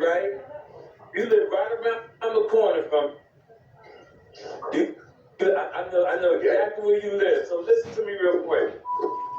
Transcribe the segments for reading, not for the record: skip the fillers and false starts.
right? You live right around the corner from me. I know exactly where you live, so listen to me real quick.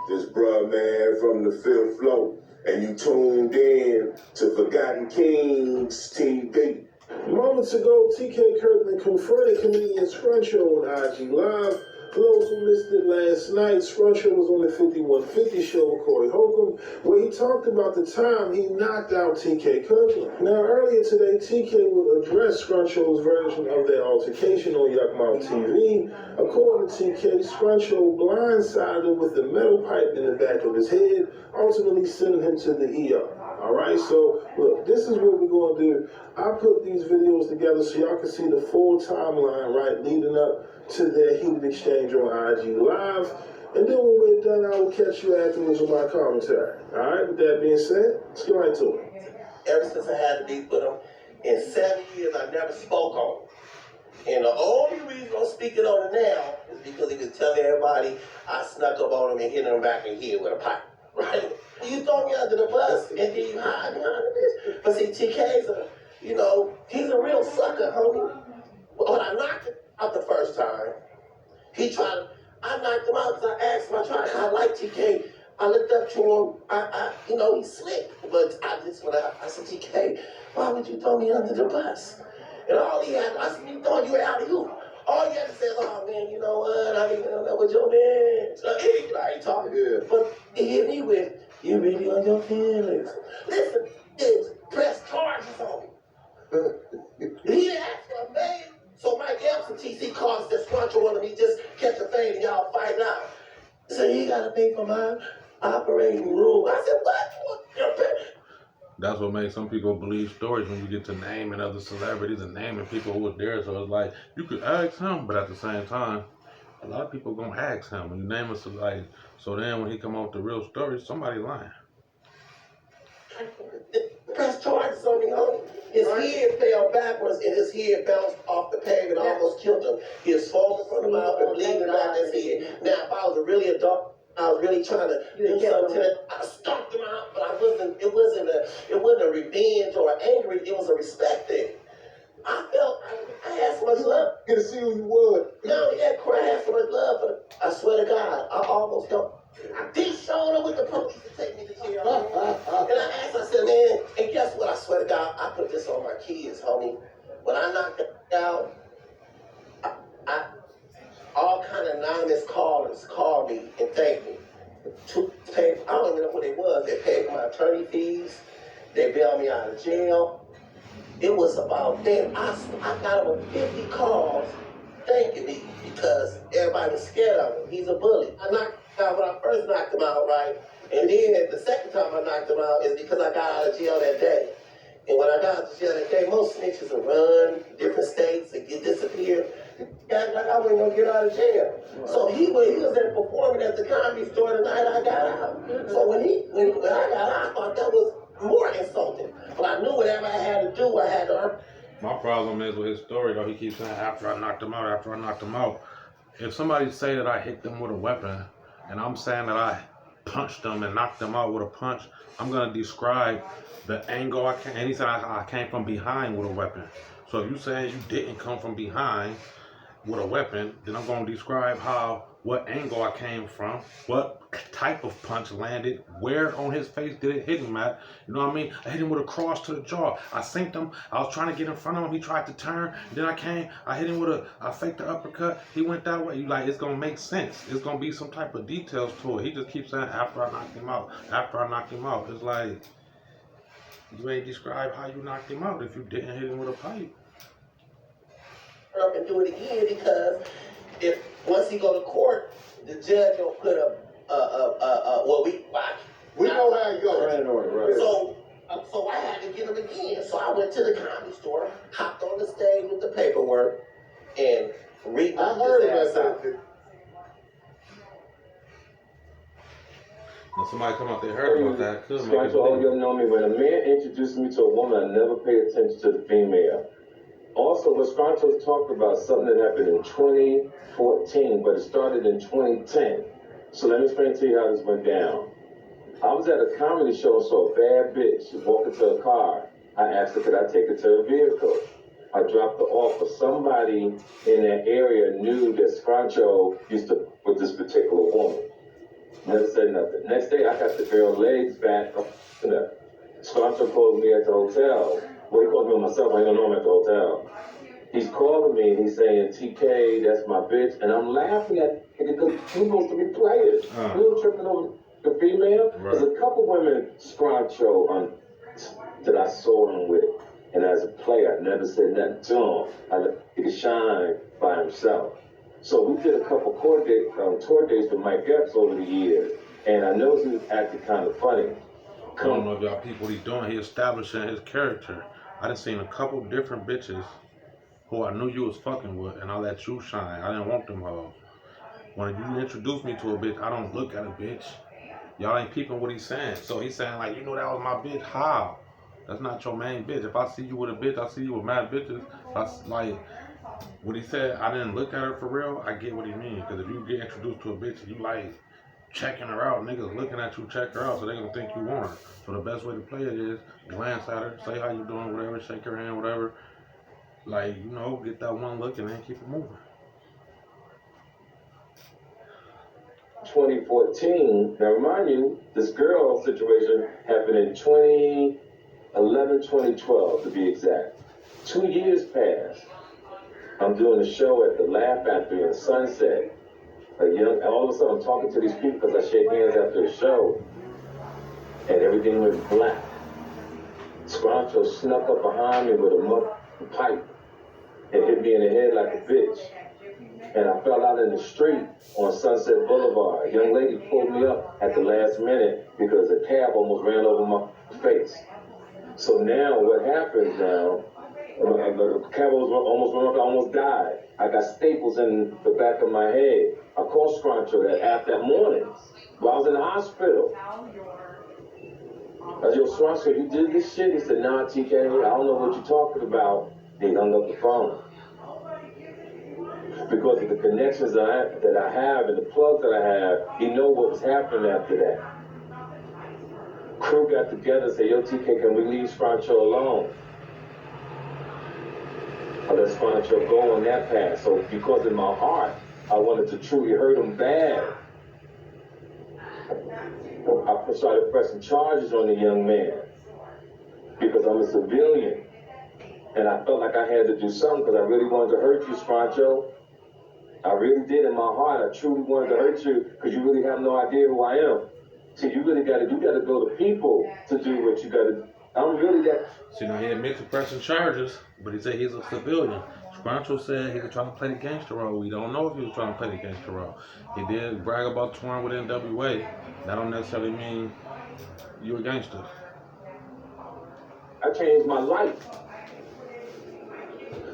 This bruh man from the fifth floor, and you tuned in to Forgotten Kings TV. Moments ago, TK Kirkland confronted comedian Scrunchy on IG Live. For those who missed it last night, Scrunchy was on the 5150 show with Corey Holcomb, where he talked about the time he knocked out TK Kirkland. Now, earlier today, TK would address Scrunchy's version of their altercation on Yuckmouth TV. According to TK, Scrunchy blindsided him with the metal pipe in the back of his head, ultimately sending him to the ER. Alright, so look, this is what we're going to do. I put these videos together so y'all can see the full timeline, right, leading up to their heated exchange on IG Live. And then when we're done, I will catch you afterwards with my commentary. Alright, with that being said, let's get right to it. Ever since I had to beef with him, in 7 years I never spoke on him. And the only reason I'm speaking on it now is because he was telling everybody I snuck up on him and hit him back in here with a pipe, right? You throw me under the bus and then you hide behind the bitch. But see, TK's he's a real sucker, homie. When I knocked him out the first time, I knocked him out because I asked him, I like TK. I looked up to him, he's slick. But I said, TK, why would you throw me under the bus? And all he had, I said, you throwing you out of you. All you had to say is, oh man, you know what? I didn't know that was your man. So, I ain't talking good. But he hit me with, you really on your feelings. Listen, press charges on me. He didn't ask for a bail. So Mike Epps and TC calls that Scrunchy wanted me just catch a fade and y'all fight out. So you gotta pay for my operating room. I said, what? That's what makes some people believe stories when you get to naming other celebrities and naming people who were there. So it's like, you could ask him, but at the same time, a lot of people gonna ask him when you name a celebrity. So then when he come out with the real story, somebody lying. Press charges on me, homie. His head fell backwards and his head bounced off the pavement, almost killed him. He was falling from the mouth and bleeding out his head. Now, if I was really adult, I was really trying to do something to it, I stomped him out, but it wasn't a revenge or angry, it was a respect thing. I had so much love. Get to see who you was. No, I had so much love for him. I swear to God, I almost don't. I did showed up with the police to take me to jail. And I asked, I said, man, and guess what? I swear to God, I put this on my kids, homie. When I knocked out, all kind of anonymous callers called me and thanked me. I don't even know what it was. They paid for my attorney fees. They bailed me out of jail. It was about, damn, I got over 50 calls thanking me because everybody was scared of him. He's a bully. I knocked out when I first knocked him out, right? And then the second time I knocked him out is because I got out of jail that day. And when I got out of jail that day, most snitches will run different states and disappear. Like I wasn't gonna get out of jail. So when he was there performing at the Comedy Store the night I got out. So when I got out, I thought that was more insulting. But I knew whatever I had to do, I had to earn. My problem is with his story, though, he keeps saying, after I knocked him out. If somebody say that I hit them with a weapon, and I'm saying that I punched them and knocked them out with a punch, I'm going to describe the angle I came. And he said I came from behind with a weapon. So if you say you didn't come from behind with a weapon, then I'm going to describe what angle I came from, what type of punch landed, where on his face did it hit him at. You know what I mean? I hit him with a cross to the jaw. I synced him. I was trying to get in front of him. He tried to turn. Then I hit him I faked the uppercut. He went that way. It's going to make sense. It's going to be some type of details to it. He just keeps saying, after I knocked him out. It's like, you ain't describe how you knocked him out if you didn't hit him with a pipe. Up and do it again because once he go to court, the judge will put we know how it goes. Right. So I had to get him again. So I went to the Comedy Store, hopped on the stage with the paperwork, and I heard about that. Now somebody come out there heard about that. Scrunchy, all you know me. When a man introduced me to a woman, I never pay attention to the female. Also, what Scrunchy was talking about, something that happened in 2014, but it started in 2010. So let me explain to you how this went down. I was at a comedy show and saw a bad bitch walk into a car. I asked her, could I take her to her vehicle? I dropped her off, but somebody in that area knew that Scruncho used to with this particular woman. Never said nothing. Next day, I got the girl legs back. Scruncho called me at the hotel. Well, he called me on my cell phone. I don't know him at the hotel. He's calling me and he's saying, TK, that's my bitch. And I'm laughing at it because we're supposed to be players. We were tripping over the female. Right. There's a couple women Scruncho that I saw him with. And as a player, I never said nothing to him. I let him shine by himself. So we did a couple tour dates with Mike Epps over the years. And I know he was acting kind of funny. I don't know if y'all people what he doing. He establishing his character. I done seen a couple different bitches who I knew you was fucking with, and I let you shine. I didn't want them hoes. When you introduce me to a bitch, I don't look at a bitch. Y'all ain't peeping what he's saying. So he's saying like, you know that was my bitch. How? That's not your main bitch. If I see you with a bitch, I see you with mad bitches. That's like what he said. I didn't look at her for real. I get what he means. Because if you get introduced to a bitch, you like checking her out. Niggas looking at you, check her out, so they gonna think you want her. So the best way to play it is glance at her, say how you doing, whatever, shake her hand, whatever. Like, you know, get that one look and then keep it moving. 2014, now remind you, this girl situation happened in 2011, 2012 to be exact. 2 years passed. I'm doing a show at the Laugh Factory in Sunset. All of a sudden I'm talking to these people because I shake hands after the show. And everything went black. Scruncho snuck up behind me with a pipe and hit me in the head like a bitch. And I fell out in the street on Sunset Boulevard. A young lady pulled me up at the last minute because a cab almost ran over my face. So now what happens now, the cab almost died. I got staples in the back of my head. I called Scruncho that morning while I was in the hospital. I said, yo, Scruncho, you did this shit? He said, nah, TK, I don't know what you're talking about. He hung up the phone. Because of the connections that I have and the plugs that I have, he know what was happening after that. Crew got together and said, yo, TK, can we leave Scruncho alone? I let Scruncho go on that path. So because in my heart, I wanted to truly hurt him bad. I started pressing charges on the young man because I'm a civilian. And I felt like I had to do something because I really wanted to hurt you, Scruncho. I really did in my heart. I truly wanted to hurt you because you really have no idea who I am. So you gotta go to people to do what you gotta. I'm really that. See, now he admits to pressing charges, but he said he's a civilian. Scruncho said he was trying to play the gangster role. We don't know if he was trying to play the gangster role. He did brag about touring with NWA. That don't necessarily mean you're a gangster. I changed my life.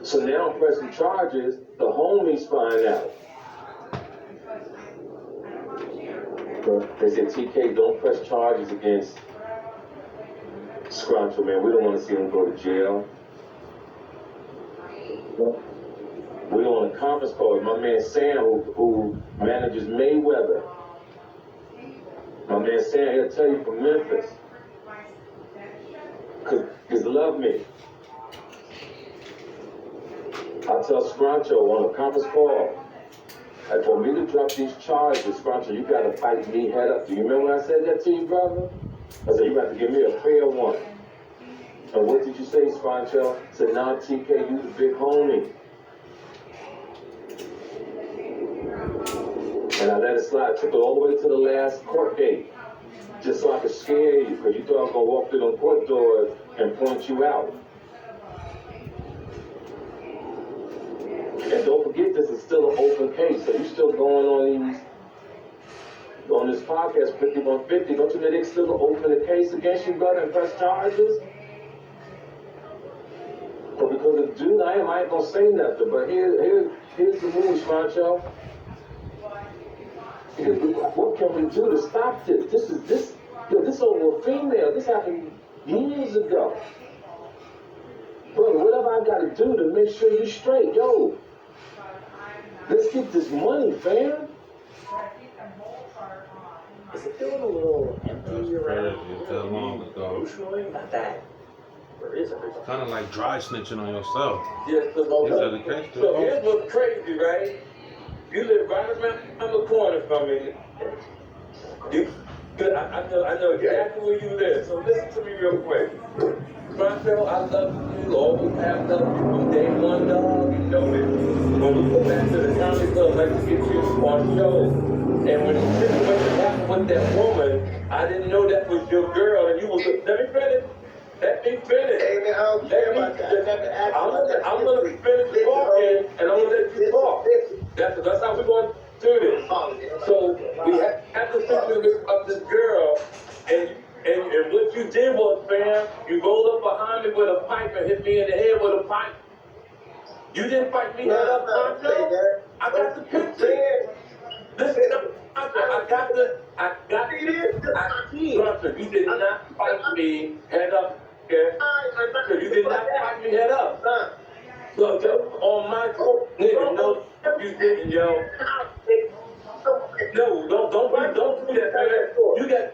So now I'm pressing charges. The homies find out. They said, TK, don't press charges against Scruncho, man. We don't want to see him go to jail. We're on a conference call with my man Sam, who manages Mayweather. My man Sam, he'll tell you from Memphis. Because love me. I tell Scruncho on a conference call, I told me to drop these charges, Scruncho, you gotta fight me head up. Do you remember when I said that to you, brother? I said, you got to give me a fair one. And what did you say, Scruncho? I said, nah, TK, you the big homie. And I let it slide. I took it all the way to the last court date, just so I could scare you, because you thought I was gonna walk through them court doors and point you out. And don't forget, this is still an open case, so you're still going on this podcast, 5150. Don't you know they still open a case against you, brother, and press charges? But because of June, I ain't gonna say nothing. But here's the move, Scruncho. What can we do to stop this? This over a female. This happened years ago. Brother, whatever I gotta do to make sure you're straight, yo. Let's get this money, fam. Is it feeling a little empty around? It's long ago. Emotionally? Not that. It's kind of like dry snitching on yourself. Yes, He said the case so still here's open. what's crazy, right? You live right around the corner from me. I know exactly where you live. So listen to me real quick. Scrunchy, I love you. Always have loved you from day one, dog. You know this. When we go back to the comedy club, like to get you on shows. And when the situation happened with that woman, I didn't know that was your girl. And you was, let me finish. Let me finish. Hey man, I don't care about that. I'm gonna finish talking, and I'm gonna let you talk. That's how we're going to do this. So we have to picture of this girl, and what you did was, fam, you rolled up behind me with a pipe and hit me in the head with a pipe. You didn't fight me head up, Poncho. I got the picture. Listen, I got the. Poncho, you did not fight me head up. Okay? You did not fight me head up. So on my nigga, no, you didn't, yo. No, don't do that, man.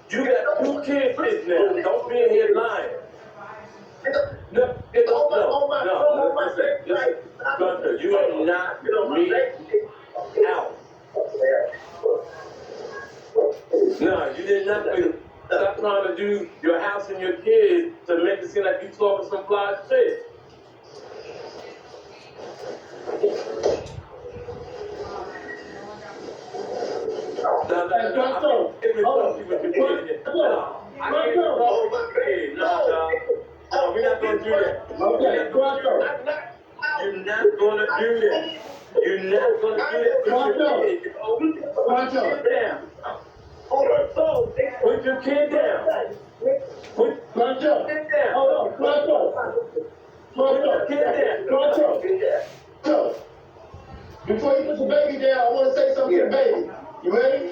You got 2 kids sitting there. Don't be in here lying. No, listen, Gunter, you are not me out. No, you did nothing. Stop trying to do your house and your kids to make it seem like you talking some fly shit. No, we're not going to do that. Okay, you're not going to do that. You're not going to do that. Put your kid down. Put your kid down. Put your kid down. Hold on. Put your kid down. Before you put the baby down, I want to say something to the baby. You ready?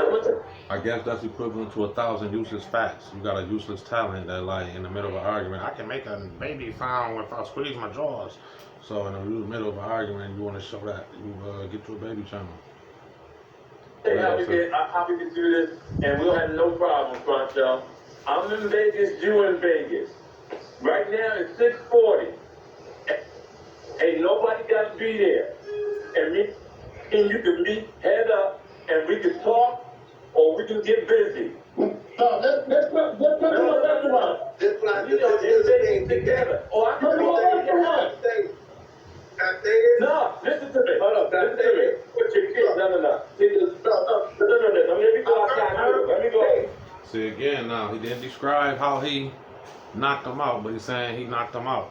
Listen. I guess that's equivalent to 1,000 useless facts. You got a useless talent that, like, in the middle of an argument, I can make a baby sound if I squeeze my jaws. So in the middle of an argument, you want to show that you get to a baby channel. Hey, how we can do this, and we'll have no problem, Scrunchy. I'm in Vegas, you in Vegas. Right now it's 6:40. Ain't nobody got to be there. And you can meet head up, and we can talk, or we can get busy. Let's put it on that one. This plan You know, everything together. Oh, I can go there. No, listen to me. Hold up, listen to me. Put your kids. No. Let me go outside. Let me go. See, again, now, he didn't describe how he knocked him out, but he's saying he knocked him out.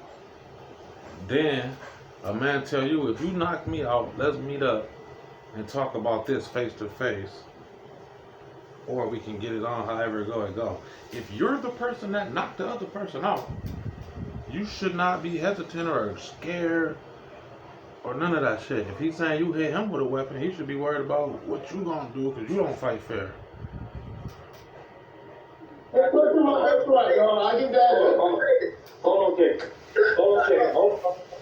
Then, a man tell you, if you knock me out, let's meet up and talk about this face to face. Or we can get it on however it go. If you're the person that knocked the other person out, you should not be hesitant or scared or none of that shit. If he's saying you hit him with a weapon, he should be worried about what you gonna do because you don't fight fair. That's right, y'all. I get that. Hold on, Jake. Hold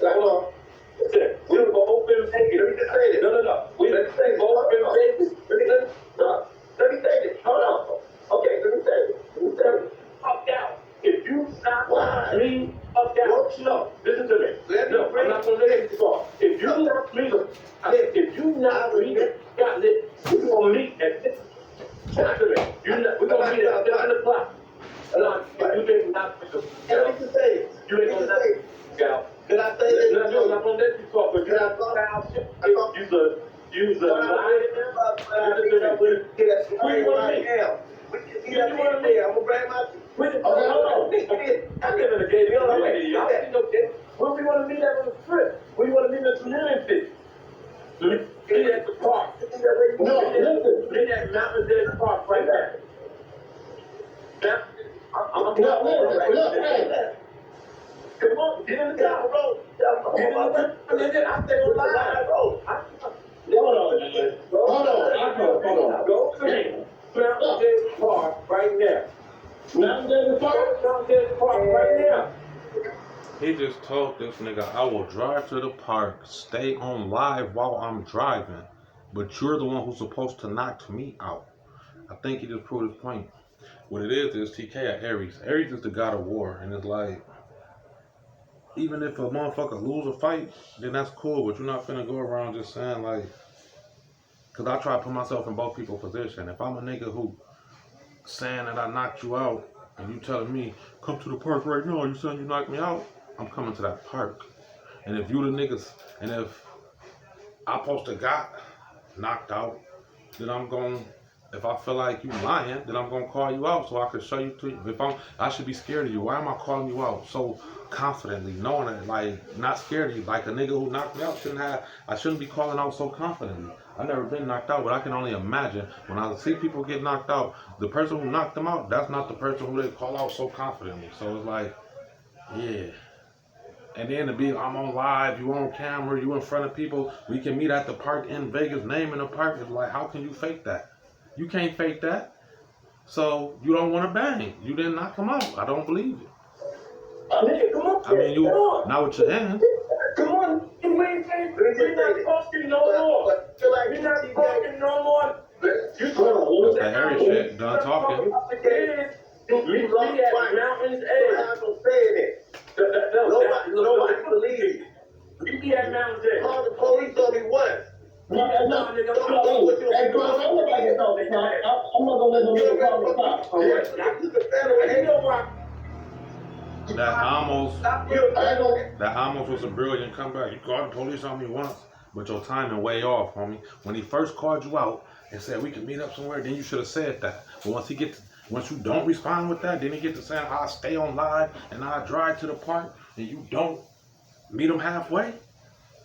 on. Listen, we were both in Vegas. Let me just say this. No. We were both in Vegas. Let me say this. Hold on. Okay, let me say this. Fuck out. If you knock me up down, no, listen to me. No, I'm not gonna let you talk. If you knock me, got lit, we're gonna meet at this. Listen to me. We're gonna meet at 7 o'clock. You ain't not Let me say it. You ain't gonna let me go. Did I say that? No, I'm not gonna let you talk, but you're not gonna use a lie. Listen to me. Where you wanna meet? I'm gonna bring my. Hold on. I'm living in the game. Where we want to meet at on the strip? We want to meet in the community. Meet at the park. No, listen. Meet at Mountain Dead Park right there. I'm Hey. Come on, get in the car. I stay on live. Hold on. Go to me. Mountain Dead Park right now. Mountain Desert Park? Mountain Dead Park right now. He just told this nigga, I will drive to the park, stay on live while I'm driving, but you're the one who's supposed to knock me out. I think he just proved his point. What it is TK at Aries. Aries is the god of war, and it's like, even if a motherfucker lose a fight, then that's cool, but you're not finna go around just saying like, cause I try to put myself in both people's position. If I'm a nigga who saying that I knocked you out, and you telling me, come to the park right now, you saying you knocked me out, I'm coming to that park. And if you the niggas, and if I supposed to got knocked out, then I'm going, if I feel like you lying, then I'm gonna call you out so I can show you to you. If I should be scared of you. Why am I calling you out so confidently, knowing that, like, not scared of you? Like a nigga who knocked me out I shouldn't be calling out so confidently. I've never been knocked out, but I can only imagine when I see people get knocked out, the person who knocked them out, that's not the person who they call out so confidently. So it's like, yeah. And then to be, I'm on live, you on camera, you in front of people, we can meet at the park in Vegas, name in the park. It's like, how can you fake that? You can't fake that. So you don't want to bang. You didn't knock him out. I don't believe it. Nigga, come on. I mean, you not with your hands. Come on. We're not talking no more. We're not talking no more. You That's the hairy shit. Done talking. You lost at Mountain's Edge. Nobody believes you. You be at Mountain's Edge. Call the police on me once. I'm not gonna let no nigga call the cops. You know why? That almost was a brilliant comeback. You called the police on me once, but your timing way off, homie. When he first called you out and said we can meet up somewhere, then you should have said that. But once you don't respond with that, then he get to saying I'll stay on live and I'll drive to the park, and you don't meet him halfway,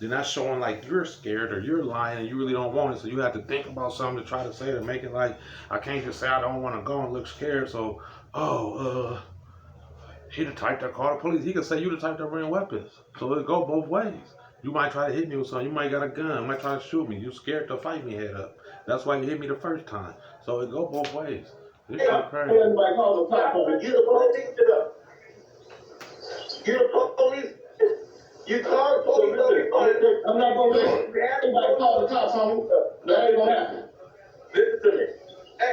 then that's showing like you're scared or you're lying and you really don't want it. So you have to think about something to try to say to make it like, I can't just say I don't want to go and look scared. So, he the type that called the police. He could say you the type that bring weapons. So it go both ways. You might try to hit me with something. You might got a gun. You might try to shoot me. You scared to fight me head up. That's why you hit me the first time. So it go both ways. This shit crazy. Everybody call the cops on me. You the police? You the police? You call the police? I'm not gonna let anybody call the cops on me. That ain't gonna happen. Listen to me. Hey,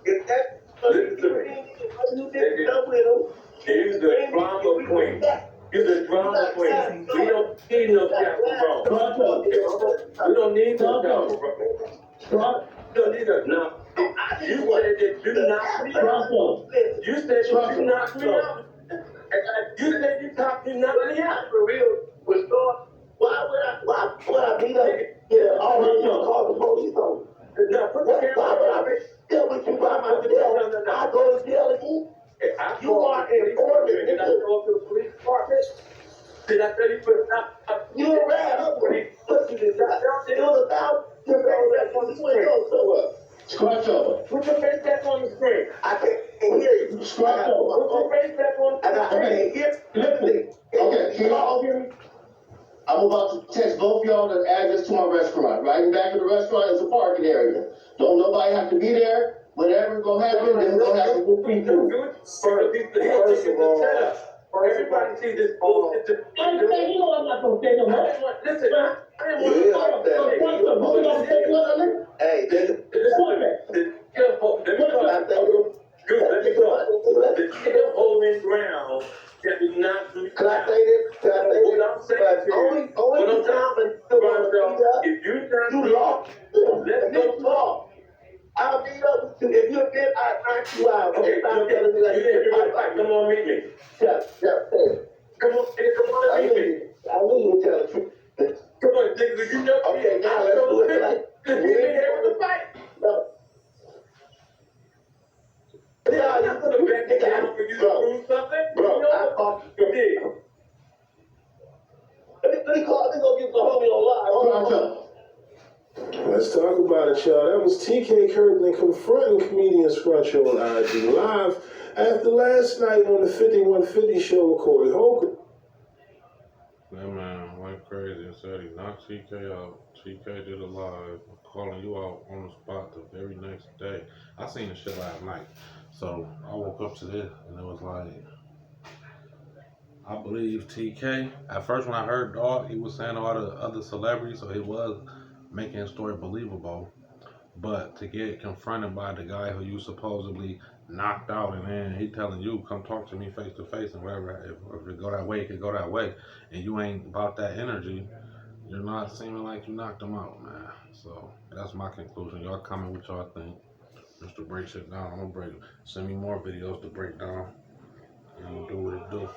if that Listen to me. He's the drama queen. He's the drama queen. We don't need no chaperone. We don't need no chaperone. We don't need no. Now, you said that you knocked me out. You said you knocked me out. You said you knocked me out. For real, why would I beat up? Yeah, already call the police on me. Now, put the Why would I camera be still with you by myself? I go to jail again. You are important. Did I go to the police department? Did I tell you to stop? You a rat up when he put you to die. It was about your face on the screen. Scratch over. Put your face back on the screen. I can't hear you. Scratch over. Put your face back on the screen. I can't hear. Listen. Okay, can y'all hear me? I'm about to text both y'all the address to my restaurant. Right in back of the restaurant is a parking area. Don't nobody have to be there. Whatever's gonna happen, then we're gonna have to do free food. First of all, everybody see this bullshit. You know I'm not gonna say no more. Listen, I didn't want to Hey, Let me go. The kid holding ground that did not do. Can I say this? What I'm saying to you, Only time if you're trying you to lost. let's go talk. I'll beat up with you. If you're dead, I'll knock you out. Okay, Stop telling me like you didn't hear my fight. Come on, meet me. Yeah. Come on, meet me. I knew you would tell the truth. Come on, nigga, you know. Okay, now let's do it like. You didn't hear the fight. No. Yeah, you could have been down for you to prove something. Bro, You know I what? thought You did. let me call. Let's go get the homie on live. Let's talk about it, y'all. That was TK Kirkland confronting comedian Scrunchy on IG Live after last night on the 5150 show with Corey Holcomb. That man went crazy and said he knocked TK out. TK did a live, calling you out on the spot the very next day. I seen the shit last night. So I woke up to this and it was like, I believe TK. At first, when I heard Dog, he was saying all the other celebrities, so he was making his story believable. But to get confronted by the guy who you supposedly knocked out, and then he telling you, "Come talk to me face to face," and whatever. If it go that way, it could go that way, and you ain't about that energy. You're not seeming like you knocked him out, man. So that's my conclusion. Y'all comment what y'all think. Just to break shit down. I'm gonna break. Send me more videos to break down, and we'll do what it do.